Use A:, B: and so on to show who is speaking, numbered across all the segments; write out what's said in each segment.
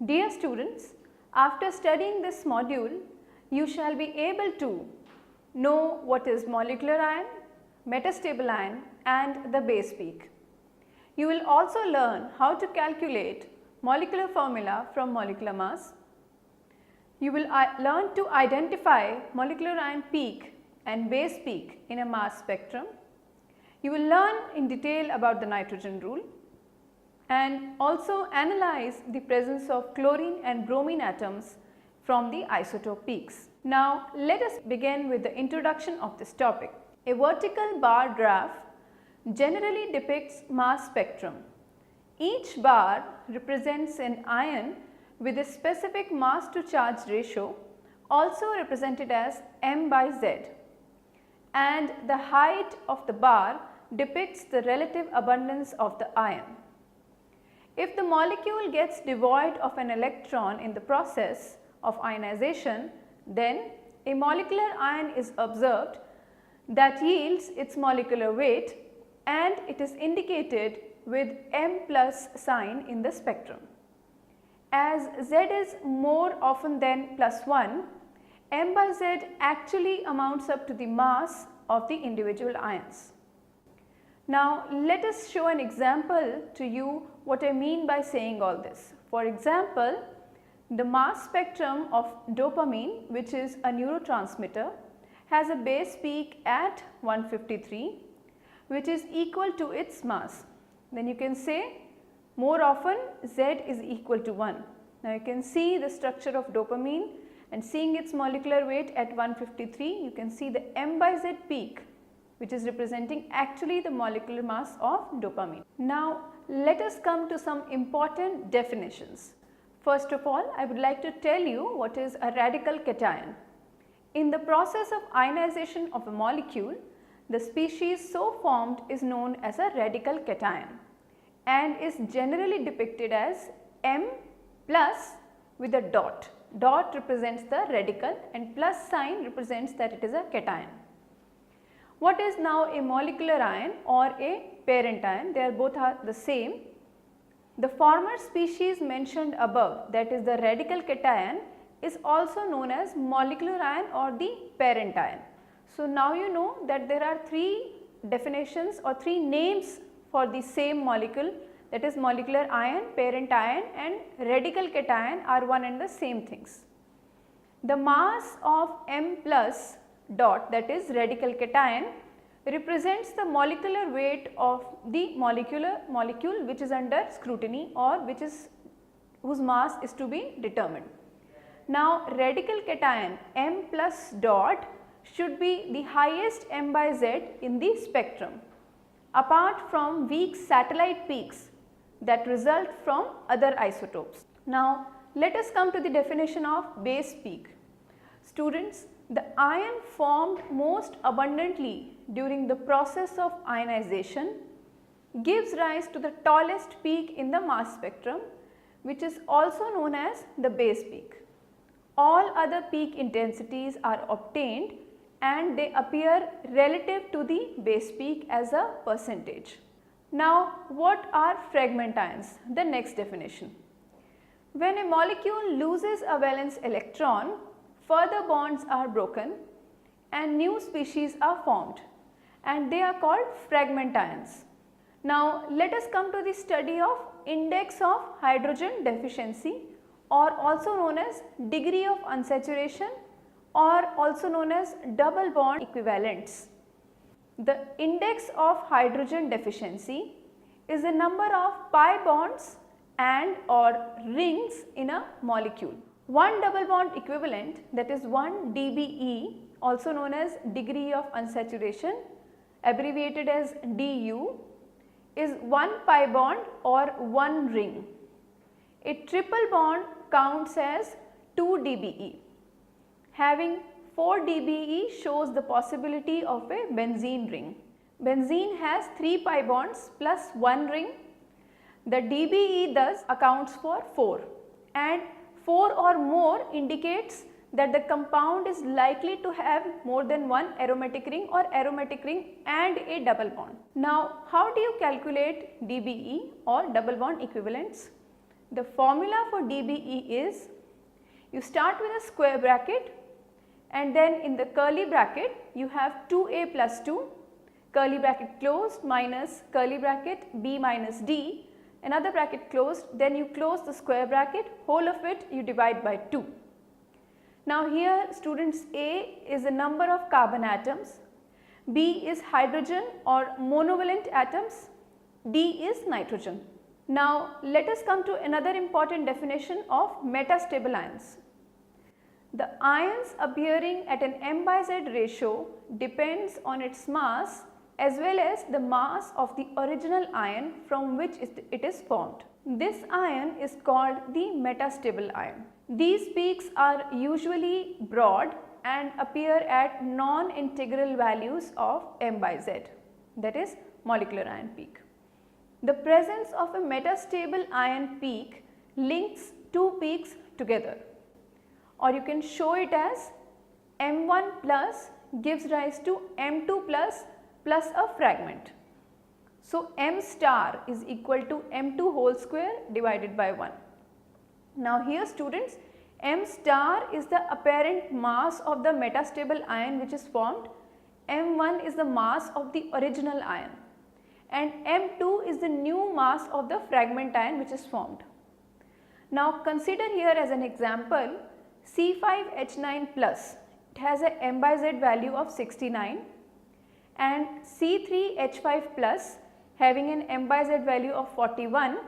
A: Dear students, after studying this module, you shall be able to know what is molecular ion, metastable ion and the base peak. You will also learn how to calculate molecular formula from molecular mass. You will learn to identify molecular ion peak and base peak in a mass spectrum. You will learn in detail about the nitrogen rule and also analyze the presence of chlorine and bromine atoms from the isotope peaks. Now let us begin with the introduction of this topic. A vertical bar graph generally depicts mass spectrum. Each bar represents an ion with a specific mass to charge ratio, also represented as m by z, and the height of the bar depicts the relative abundance of the ion. If the molecule gets devoid of an electron in the process of ionization, then a molecular ion is observed that yields its molecular weight, and it is indicated with M plus sign in the spectrum. As Z is more often than +1, M by Z actually amounts up to the mass of the individual ions. Now let us show an example to you what I mean by saying all this. For example, the mass spectrum of dopamine, which is a neurotransmitter, has a base peak at 153, which is equal to its mass. Then you can say more often Z is equal to 1. Now you can see the structure of dopamine, and seeing its molecular weight at 153, you can see the M by Z peak, which is representing actually the molecular mass of dopamine. Now let us come to some important definitions. First of all, I would like to tell you what is a radical cation. In the process of ionization of a molecule, the species so formed is known as a radical cation and is generally depicted as M plus with a dot. Dot represents the radical and plus sign represents that it is a cation. What is now a molecular ion or a parent ion? They are both the same. The former species mentioned above, that is the radical cation, is also known as molecular ion or the parent ion. So now you know that there are three definitions or three names for the same molecule, that is molecular ion, parent ion and radical cation are one and the same things. The mass of M plus dot, that is radical cation, represents the molecular weight of the molecule which is under scrutiny or whose mass is to be determined. Now radical cation M plus dot should be the highest M by Z in the spectrum, apart from weak satellite peaks that result from other isotopes. Now let us come to the definition of base peak. Students, the ion formed most abundantly during the process of ionization gives rise to the tallest peak in the mass spectrum, which is also known as the base peak. All other peak intensities are obtained and they appear relative to the base peak as a percentage. Now what are fragment ions? The next definition. When a molecule loses a valence electron, further bonds are broken and new species are formed, and they are called fragment ions. Now let us come to the study of index of hydrogen deficiency, or also known as degree of unsaturation, or also known as double bond equivalents. The index of hydrogen deficiency is the number of pi bonds and or rings in a molecule. One double bond equivalent, that is 1 dBe, also known as degree of unsaturation, abbreviated as Du, is 1 pi bond or 1 ring. A triple bond counts as 2 dBe. Having 4 dBe shows the possibility of a benzene ring. Benzene has 3 pi bonds plus 1 ring. The dBe thus accounts for 4, and 4 or more indicates that the compound is likely to have more than one aromatic ring or aromatic ring and a double bond. Now how do you calculate dBe or double bond equivalents? The formula for dBe is, you start with a square bracket and then in the curly bracket you have 2a plus 2 curly bracket closed minus curly bracket b minus d, another bracket closed, then you close the square bracket, whole of it you divide by 2. Now here students, A is the number of carbon atoms, B is hydrogen or monovalent atoms, D is nitrogen. Now let us come to another important definition of metastable ions. The ions appearing at an m by z ratio depends on its mass as well as the mass of the original ion from which it is formed. This ion is called the metastable ion. These peaks are usually broad and appear at non-integral values of m by z, that is molecular ion peak. The presence of a metastable ion peak links two peaks together, or you can show it as m1 plus gives rise to m2 plus a fragment. So m star is equal to m2 whole square divided by 1. Now here students, m star is the apparent mass of the metastable ion which is formed, m1 is the mass of the original ion, and m2 is the new mass of the fragment ion which is formed. Now consider here as an example C5H9 plus, it has a m by z value of 69, and C3H5 plus having an m by z value of 41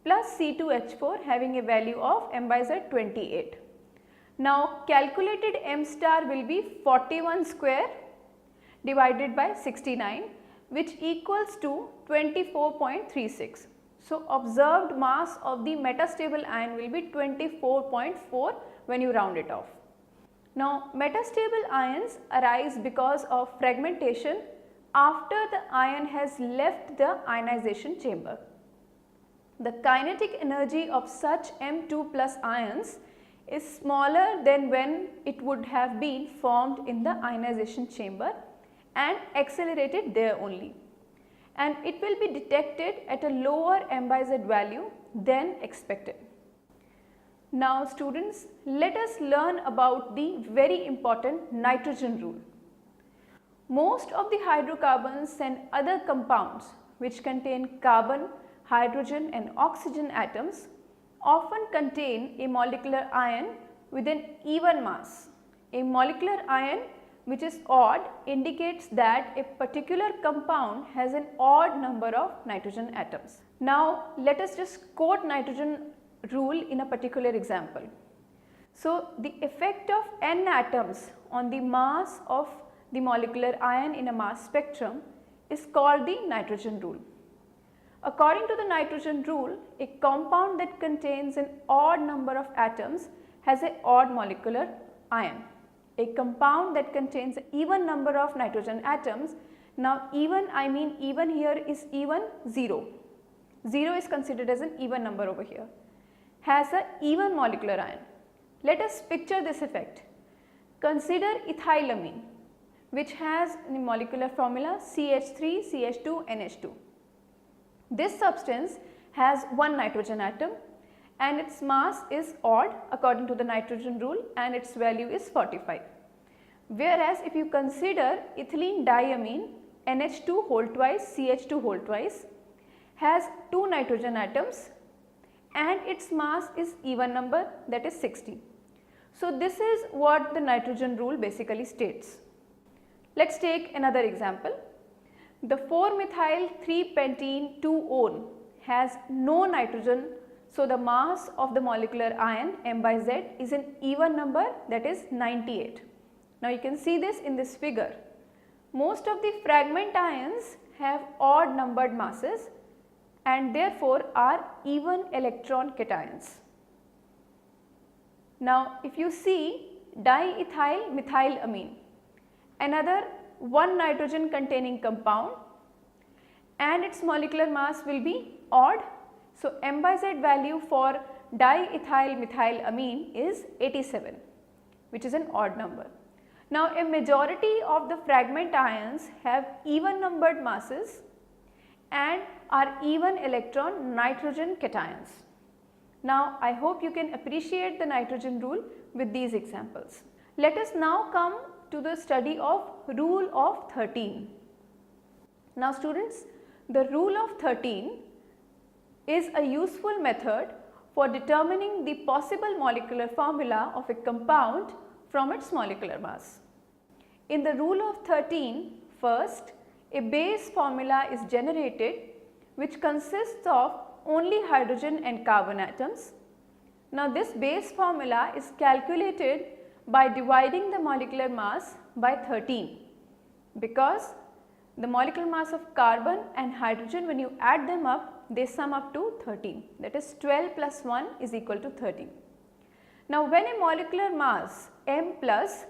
A: plus C2H4 having a value of m by z 28. Now calculated m star will be 41 square divided by 69, which equals to 24.36. So observed mass of the metastable ion will be 24.4 when you round it off. Now metastable ions arise because of fragmentation after the ion has left the ionization chamber. The kinetic energy of such M2 plus ions is smaller than when it would have been formed in the ionization chamber and accelerated there only, and it will be detected at a lower m by z value than expected. Now students, let us learn about the very important nitrogen rule. Most of the hydrocarbons and other compounds which contain carbon, hydrogen and oxygen atoms often contain a molecular ion with an even mass. A molecular ion which is odd indicates that a particular compound has an odd number of nitrogen atoms. Now let us just quote nitrogen rule in a particular example. So the effect of n atoms on the mass of the molecular ion in a mass spectrum is called the nitrogen rule. According to the nitrogen rule, a compound that contains an odd number of atoms has an odd molecular ion. A compound that contains an even number of nitrogen atoms, now even, I mean even here is even 0. 0 is considered as an even number over here, has an even molecular ion. Let us picture this effect. Consider ethylamine, which has the molecular formula CH3, CH2, NH2. This substance has one nitrogen atom and its mass is odd according to the nitrogen rule and its value is 45. Whereas if you consider ethylene diamine NH2 whole twice, CH2 whole twice, has two nitrogen atoms and its mass is even number, that is 60. So this is what the nitrogen rule basically states. Let us take another example. The 4-methyl-3-pentene-2-one has no nitrogen, so the mass of the molecular ion m by z is an even number, that is 98. Now you can see this in this figure. Most of the fragment ions have odd numbered masses and therefore are even electron cations. Now if you see diethyl methylamine, another one nitrogen containing compound and its molecular mass will be odd. So m by z value for diethyl methylamine is 87, which is an odd number. Now a majority of the fragment ions have even numbered masses and are even electron nitrogen cations. Now I hope you can appreciate the nitrogen rule with these examples. Let us now come to the study of rule of 13. Now students, the rule of 13 is a useful method for determining the possible molecular formula of a compound from its molecular mass. In the rule of 13, first a base formula is generated which consists of only hydrogen and carbon atoms. Now this base formula is calculated by dividing the molecular mass by 13, because the molecular mass of carbon and hydrogen, when you add them up, they sum up to 13, that is 12 plus 1 is equal to 13. Now when a molecular mass M plus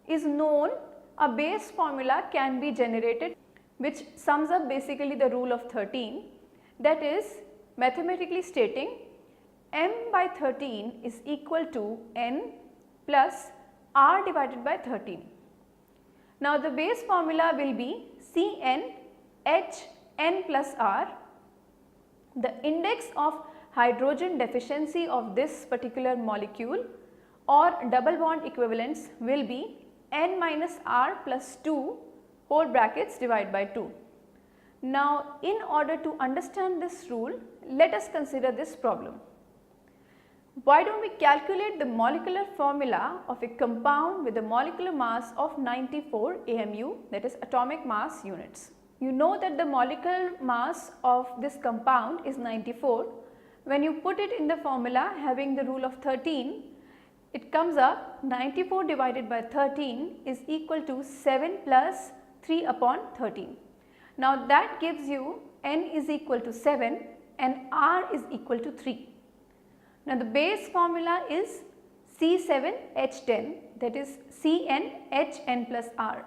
A: is known, a base formula can be generated which sums up basically the rule of 13, that is mathematically stating M by 13 is equal to N plus R divided by 13. Now the base formula will be CnHn plus R. The index of hydrogen deficiency of this particular molecule or double bond equivalence will be N minus R plus 2 whole brackets divided by 2. Now in order to understand this rule, let us consider this problem. Why don't we calculate the molecular formula of a compound with a molecular mass of 94 AMU, that is atomic mass units. You know that the molecular mass of this compound is 94. When you put it in the formula having the rule of 13, it comes up 94 divided by 13 is equal to 7 plus 3 upon 13. Now that gives you N is equal to 7 and R is equal to 3. Now the base formula is C7H10, that is CnHn plus R.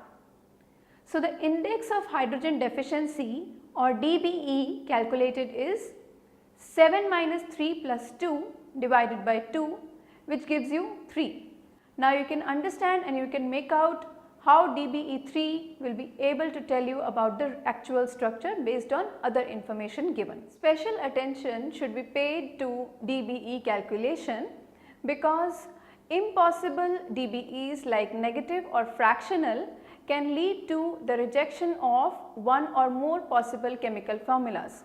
A: So the index of hydrogen deficiency or DBE calculated is 7 minus 3 plus 2 divided by 2, which gives you 3. Now you can understand and you can make out how DBE3 will be able to tell you about the actual structure based on other information given. Special attention should be paid to DBE calculation because impossible DBEs like negative or fractional can lead to the rejection of one or more possible chemical formulas.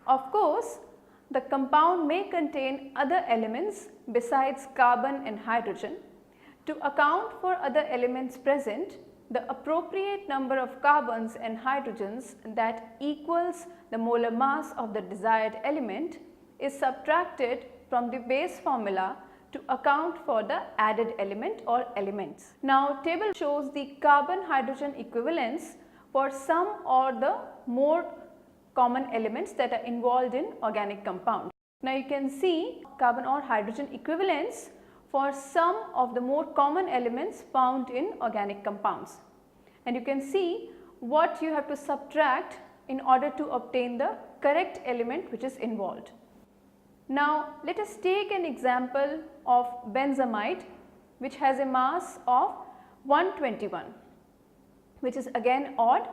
A: Of course, the compound may contain other elements besides carbon and hydrogen. To account for other elements present, the appropriate number of carbons and hydrogens that equals the molar mass of the desired element is subtracted from the base formula to account for the added element or elements. Now table shows the carbon hydrogen equivalence for some or the more common elements that are involved in organic compound. Now you can see carbon or hydrogen equivalence for some of the more common elements found in organic compounds, and you can see what you have to subtract in order to obtain the correct element which is involved. Now let us take an example of benzamide which has a mass of 121, which is again odd.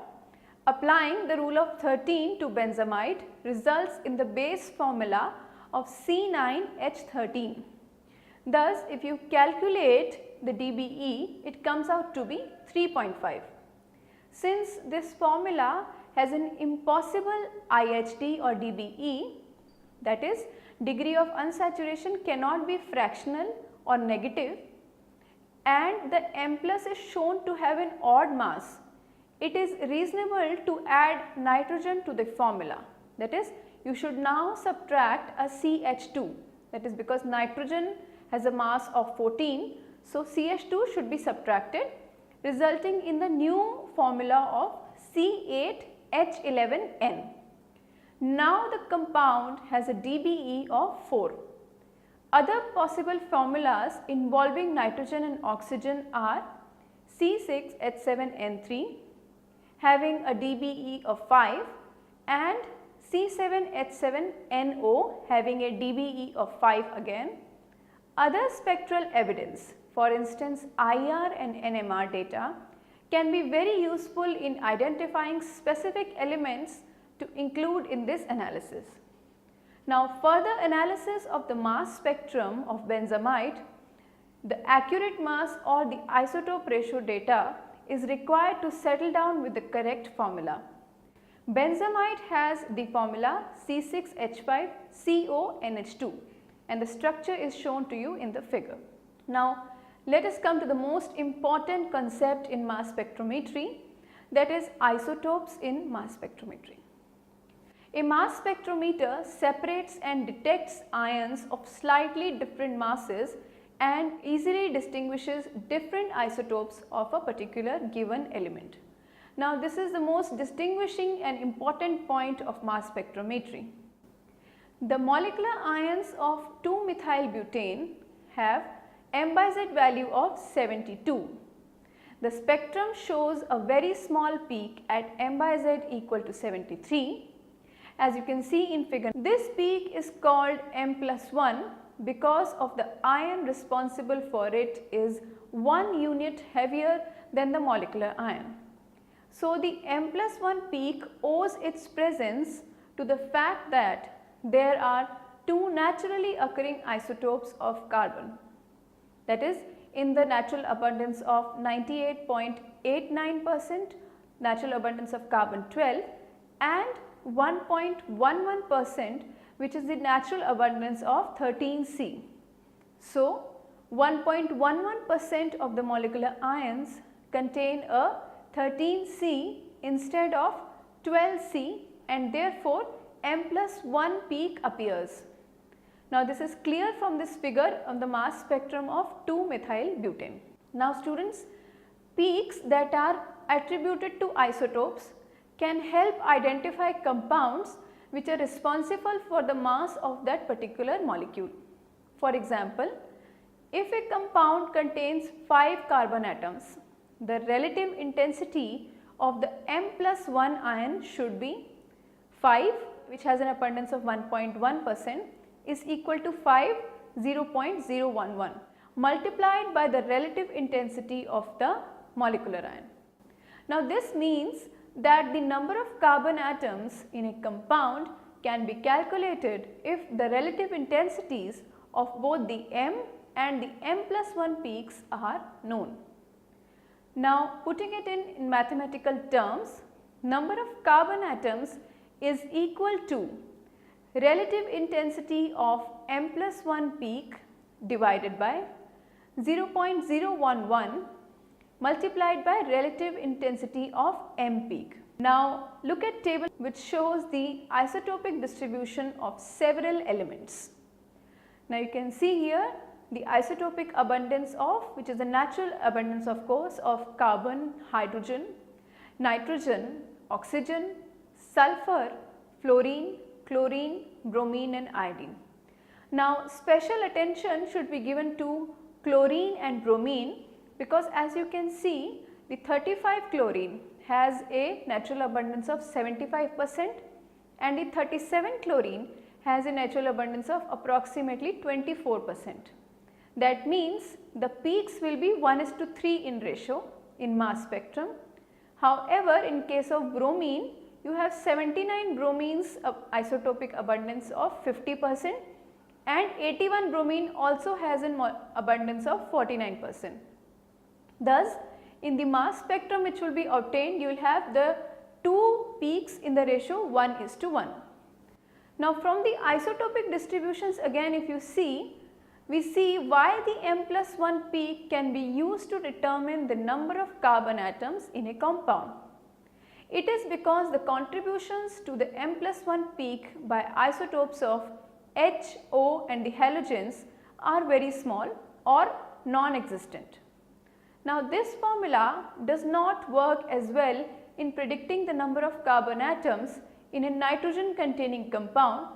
A: Applying the rule of 13 to benzamide results in the base formula of C9H13. Thus, if you calculate the DBE, it comes out to be 3.5. Since this formula has an impossible IHD or DBE, that is degree of unsaturation cannot be fractional or negative, and the M plus is shown to have an odd mass, it is reasonable to add nitrogen to the formula. That is, you should now subtract a CH2, that is because nitrogen has a mass of 14, so CH2 should be subtracted, resulting in the new formula of C8H11N. Now the compound has a DBE of 4. Other possible formulas involving nitrogen and oxygen are C6H7N3 having a DBE of 5 and C7H7NO having a DBE of 5 again. Other spectral evidence, for instance IR and NMR data, can be very useful in identifying specific elements to include in this analysis. Now further analysis of the mass spectrum of benzamide, the accurate mass or the isotope ratio data is required to settle down with the correct formula. Benzamide has the formula C6H5CONH2 and the structure is shown to you in the figure. Now let us come to the most important concept in mass spectrometry, that is isotopes in mass spectrometry. A mass spectrometer separates and detects ions of slightly different masses and easily distinguishes different isotopes of a particular given element. Now this is the most distinguishing and important point of mass spectrometry. The molecular ions of 2-methylbutane have M by Z value of 72. The spectrum shows a very small peak at M by Z equal to 73. As you can see in figure, this peak is called M+1 because of the ion responsible for it is 1 unit heavier than the molecular ion. So the M+1 peak owes its presence to the fact that there are 2 naturally occurring isotopes of carbon, that is in the natural abundance of 98.89%, natural abundance of carbon 12 and 1.11% which is the natural abundance of 13C. So 1.11% of the molecular ions contain a 13C instead of 12C and therefore M+1 peak appears. Now this is clear from this figure on the mass spectrum of 2-methylbutane. Now students, peaks that are attributed to isotopes can help identify compounds which are responsible for the mass of that particular molecule. For example, if a compound contains 5 carbon atoms, the relative intensity of the M+1 ion should be 5, which has an abundance of 1.1%, is equal to 5, 0.011 multiplied by the relative intensity of the molecular ion. Now this means that the number of carbon atoms in a compound can be calculated if the relative intensities of both the M and the M+1 peaks are known. Now putting it in mathematical terms, number of carbon atoms is equal to relative intensity of M+1 peak divided by 0.011 multiplied by relative intensity of M peak. Now look at table which shows the isotopic distribution of several elements. Now you can see here the isotopic abundance of, which is the natural abundance of course, of carbon, hydrogen, nitrogen, oxygen, sulfur, fluorine, chlorine, bromine and iodine. Now special attention should be given to chlorine and bromine because as you can see the 35 chlorine has a natural abundance of 75% and the 37 chlorine has a natural abundance of approximately 24%. That means the peaks will be 1:3 in ratio in mass spectrum. However, in case of bromine, you have 79 bromines isotopic abundance of 50% and 81 bromine also has an abundance of 49%. Thus, in the mass spectrum which will be obtained, you will have the 2 peaks in the ratio 1:1. Now from the isotopic distributions again if you see, we see why the M+1 peak can be used to determine the number of carbon atoms in a compound. It is because the contributions to the M+1 peak by isotopes of H, O and the halogens are very small or non-existent. Now this formula does not work as well in predicting the number of carbon atoms in a nitrogen containing compound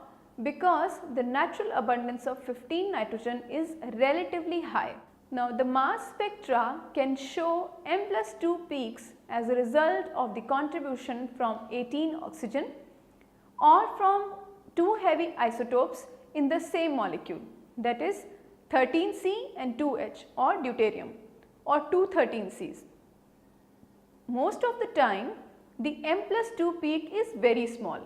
A: because the natural abundance of 15 nitrogen is relatively high. Now the mass spectra can show M+2 peaks as a result of the contribution from 18 oxygen or from 2 heavy isotopes in the same molecule, that is 13C and 2H or deuterium or 2 13Cs. Most of the time the M+2 peak is very small.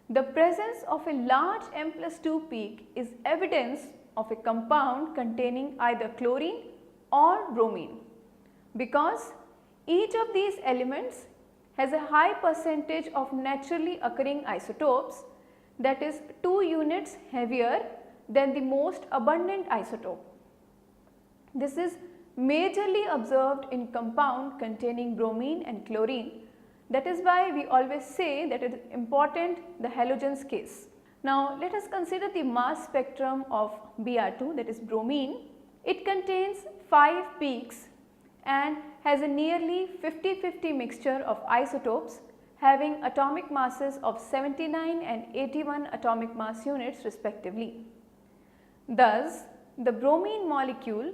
A: The presence of a large M+2 peak is evidence of a compound containing either chlorine or bromine, because each of these elements has a high percentage of naturally occurring isotopes, that is 2 units heavier than the most abundant isotope. This is majorly observed in compound containing bromine and chlorine. That is why we always say that it is important the halogens case. Now let us consider the mass spectrum of Br2, that is bromine. It contains 5 peaks and has a nearly 50-50 mixture of isotopes having atomic masses of 79 and 81 atomic mass units respectively. Thus, the bromine molecule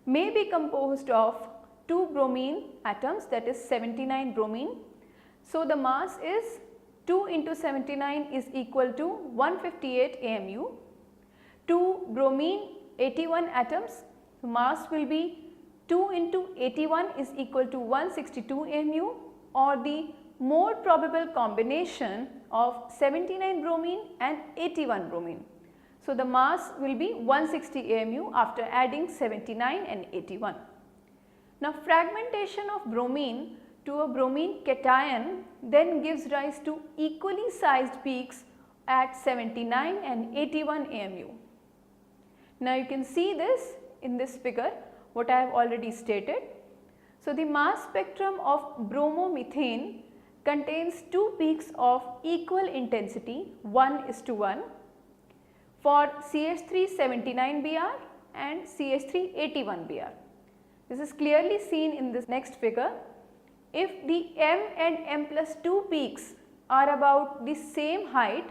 A: may be composed of 2 bromine atoms, that is 79 bromine. So, the mass is 2 into 79 is equal to 158 AMU. 2 bromine 81 atoms, the mass will be 2 into 81 is equal to 162 AMU, or the more probable combination of 79 bromine and 81 bromine. So, the mass will be 160 AMU after adding 79 and 81. Now, fragmentation of bromine to a bromine cation then gives rise to equally sized peaks at 79 and 81 AMU. Now, you can see this in this figure, what I have already stated. So, the mass spectrum of bromomethane contains 2 peaks of equal intensity 1:1 for CH379Br and CH381Br. This is clearly seen in this next figure. If the M and M+2 peaks are about the same height,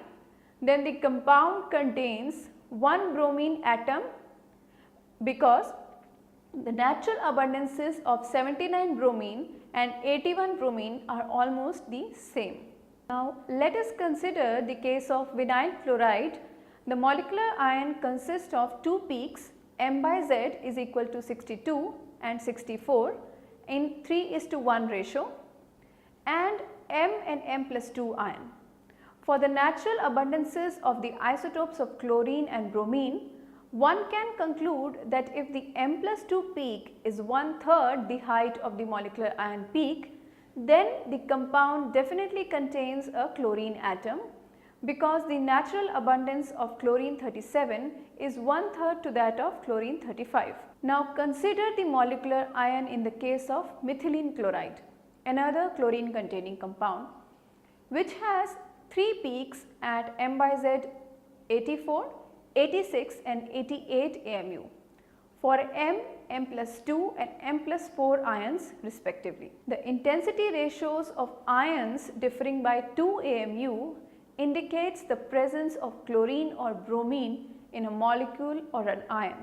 A: then the compound contains 1 bromine atom, because the natural abundances of 79 bromine and 81 bromine are almost the same. Now, let us consider the case of vinyl chloride. The molecular ion consists of 2 peaks, M by Z is equal to 62 and 64 in 3:1 ratio, and M and M+2 ion. For the natural abundances of the isotopes of chlorine and bromine, one can conclude that if the M+2 peak is 1/3 the height of the molecular ion peak, then the compound definitely contains a chlorine atom, because the natural abundance of chlorine 37 is 1/3 to that of chlorine 35. Now consider the molecular ion in the case of methylene chloride, another chlorine containing compound, which has 3 peaks at M by Z 84, 86 and 88 AMU for M, M+2 and M+4 ions respectively. The intensity ratios of ions differing by 2 AMU indicates the presence of chlorine or bromine in a molecule or an ion.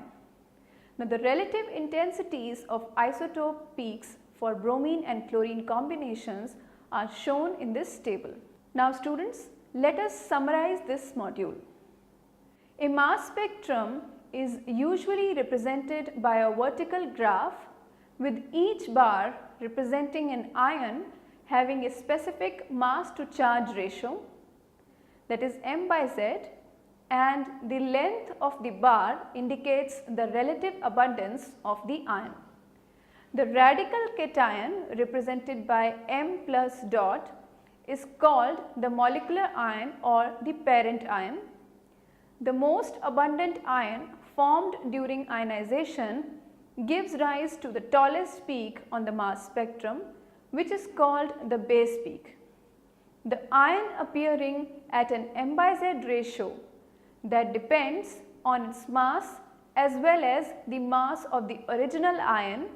A: Now, the relative intensities of isotope peaks for bromine and chlorine combinations are shown in this table. Now students, let us summarize this module. A mass spectrum is usually represented by a vertical graph with each bar representing an ion having a specific mass to charge ratio, that is M by Z, and the length of the bar indicates the relative abundance of the ion. The radical cation represented by M plus dot is called the molecular ion or the parent ion. The most abundant ion formed during ionization gives rise to the tallest peak on the mass spectrum, which is called the base peak. The ion appearing at an M by Z ratio that depends on its mass as well as the mass of the original ion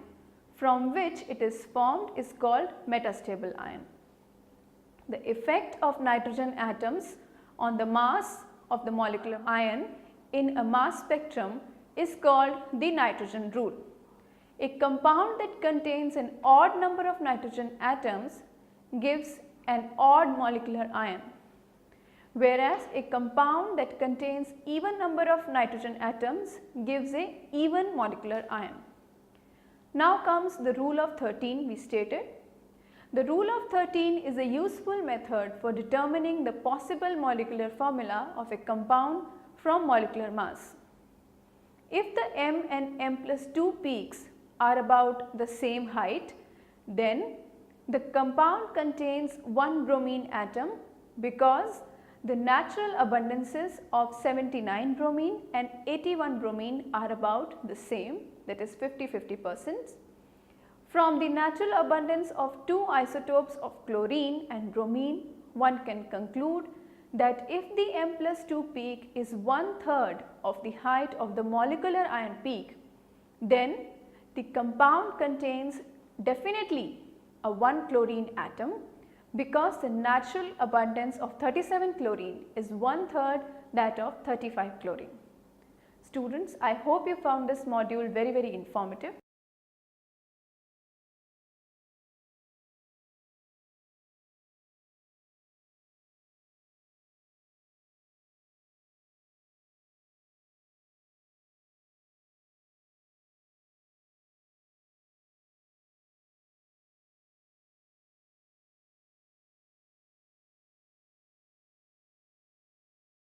A: from which it is formed is called metastable ion. The effect of nitrogen atoms on the mass of the molecular ion in a mass spectrum is called the nitrogen rule. A compound that contains an odd number of nitrogen atoms gives an odd molecular ion, whereas a compound that contains even number of nitrogen atoms gives a even molecular ion. Now comes the rule of 13 we stated. The rule of 13 is a useful method for determining the possible molecular formula of a compound from molecular mass. If the M and M plus 2 peaks are about the same height, then the compound contains one bromine atom because the natural abundances of 79 bromine and 81 bromine are about the same, that is 50-50%. From the natural abundance of two isotopes of chlorine and bromine, one can conclude that if the M plus 2 peak is 1/3 of the height of the molecular ion peak, then the compound contains definitely a 1 chlorine atom because the natural abundance of 37 chlorine is 1/3 that of 35 chlorine. Students, I hope you found this module very informative.